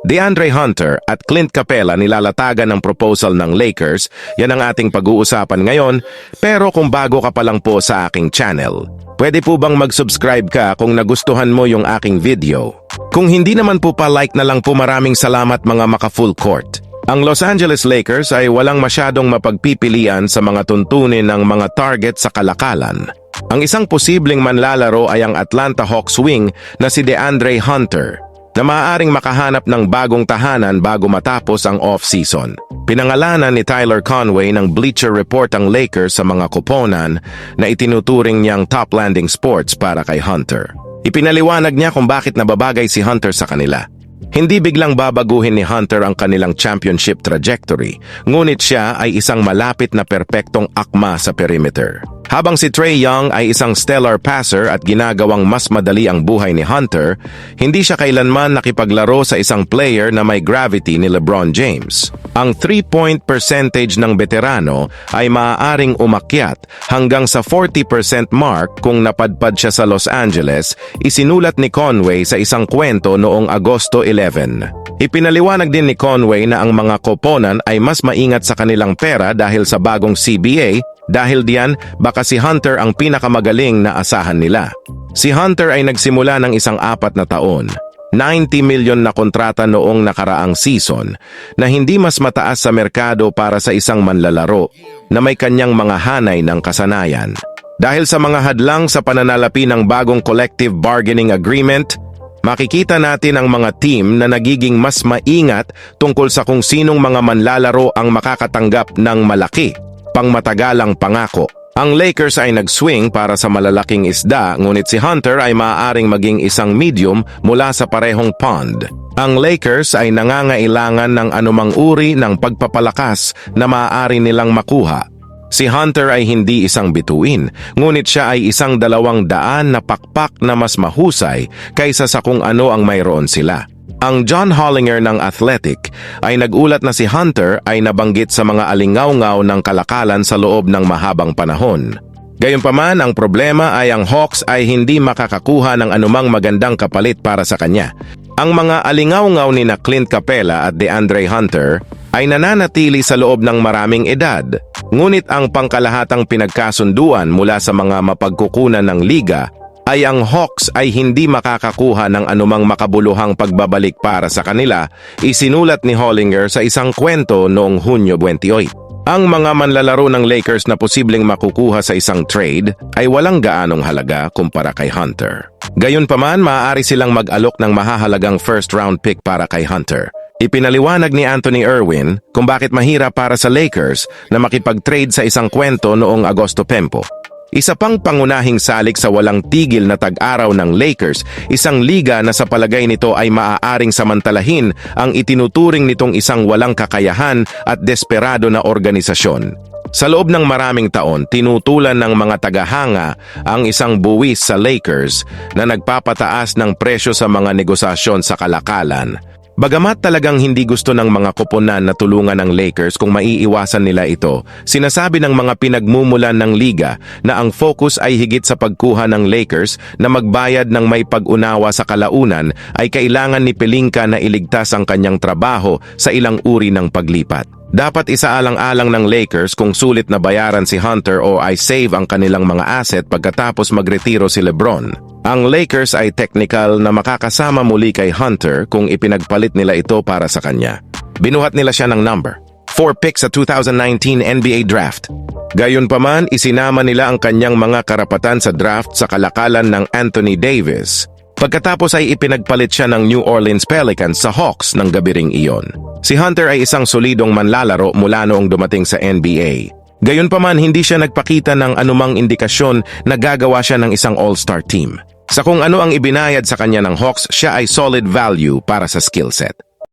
DeAndre Hunter at Clint Capela nilalatagan ng proposal ng Lakers, yan ang ating pag-uusapan ngayon, pero kung bago ka pa lang po sa aking channel, pwede po bang mag-subscribe ka kung nagustuhan mo yung aking video? Kung hindi naman po pa-like na lang po, maraming salamat mga maka-full court. Ang Los Angeles Lakers ay walang masyadong mapagpipilian sa mga tuntunin ng mga target sa kalakalan. Ang isang posibleng manlalaro ay ang Atlanta Hawks wing na si DeAndre Hunter, na maaaring makahanap ng bagong tahanan bago matapos ang off-season. Pinangalanan ni Tyler Conway ng Bleacher Report ang Lakers sa mga koponan na itinuturing niyang top landing sports para kay Hunter. Ipinaliwanag niya kung bakit nababagay si Hunter sa kanila. Hindi biglang babaguhin ni Hunter ang kanilang championship trajectory, ngunit siya ay isang malapit na perpektong akma sa perimeter. Habang si Trae Young ay isang stellar passer at ginagawang mas madali ang buhay ni Hunter, hindi siya kailanman nakipaglaro sa isang player na may gravity ni LeBron James. Ang 3-point percentage ng veterano ay maaaring umakyat hanggang sa 40% mark kung napadpad siya sa Los Angeles, isinulat ni Conway sa isang kwento noong Agosto 11. Ipinaliwanag din ni Conway na ang mga koponan ay mas maingat sa kanilang pera dahil sa bagong CBA. Dahil diyan, baka si Hunter ang pinakamagaling na asahan nila. Si Hunter ay nagsimula ng isang 4 na taon, $90 million na kontrata noong nakaraang season, na hindi mas mataas sa merkado para sa isang manlalaro na may kanyang mga hanay ng kasanayan. Dahil sa mga hadlang sa pananalapi ng bagong collective bargaining agreement, makikita natin ang mga team na nagiging mas maingat tungkol sa kung sinong mga manlalaro ang makakatanggap ng malaki pangmatagalang pangako. Ang Lakers ay nag-swing para sa malalaking isda, ngunit si Hunter ay maaaring maging isang medium mula sa parehong pond. Ang Lakers ay nangangailangan ng anumang uri ng pagpapalakas na maaari nilang makuha. Si Hunter ay hindi isang bituin, ngunit siya ay isang 200 na pakpak na mas mahusay kaysa sa kung ano ang mayroon sila. Ang John Hollinger ng Athletic ay nagulat na si Hunter ay nabanggit sa mga alingaw-ngaw ng kalakalan sa loob ng mahabang panahon. Gayunpaman, ang problema ay ang Hawks ay hindi makakakuha ng anumang magandang kapalit para sa kanya. Ang mga alingaw-ngaw ni na Clint Capela at DeAndre Hunter ay nananatili sa loob ng maraming edad. Ngunit ang pangkalahatang pinagkasunduan mula sa mga mapagkukunan ng liga ay ang Hawks ay hindi makakakuha ng anumang makabuluhang pagbabalik para sa kanila, isinulat ni Hollinger sa isang kwento noong Hunyo 28. Ang mga manlalaro ng Lakers na posibleng makukuha sa isang trade ay walang gaanong halaga kumpara kay Hunter. Gayunpaman, maaari silang mag-alok ng mahahalagang first-round pick para kay Hunter. Ipinaliwanag ni Anthony Irwin kung bakit mahirap para sa Lakers na makipag-trade sa isang kwento noong Agosto 10. Isa pang pangunahing salik sa walang tigil na tag-araw ng Lakers, isang liga na sa palagay nito ay maaaring samantalahin ang itinuturing nitong isang walang kakayahan at desperado na organisasyon. Sa loob ng maraming taon, tinutulan ng mga tagahanga ang isang buwis sa Lakers na nagpapataas ng presyo sa mga negosasyon sa kalakalan. Bagamat talagang hindi gusto ng mga koponan na tulungan ng Lakers kung maiiwasan nila ito, sinasabi ng mga pinagmumulan ng liga na ang focus ay higit sa pagkuha ng Lakers na magbayad ng may pag-unawa sa kalaunan ay kailangan ni Pelinka na iligtas ang kanyang trabaho sa ilang uri ng paglipat. Dapat isaalang-alang ng Lakers kung sulit na bayaran si Hunter o ay save ang kanilang mga asset pagkatapos magretiro si LeBron. Ang Lakers ay technical na makakasama muli kay Hunter kung ipinagpalit nila ito para sa kanya. Binuhat nila siya ng number 4 picks sa 2019 NBA Draft. Gayunpaman, isinama nila ang kanyang mga karapatan sa draft sa kalakalan ng Anthony Davis. Pagkatapos ay ipinagpalit siya ng New Orleans Pelicans sa Hawks ng gabi ring iyon. Si Hunter ay isang solidong manlalaro mula noong dumating sa NBA. Gayunpaman, hindi siya nagpakita ng anumang indikasyon na gagawa siya ng isang all-star team. Sa kung ano ang ibinayad sa kanya ng Hawks, siya ay solid value para sa skill set.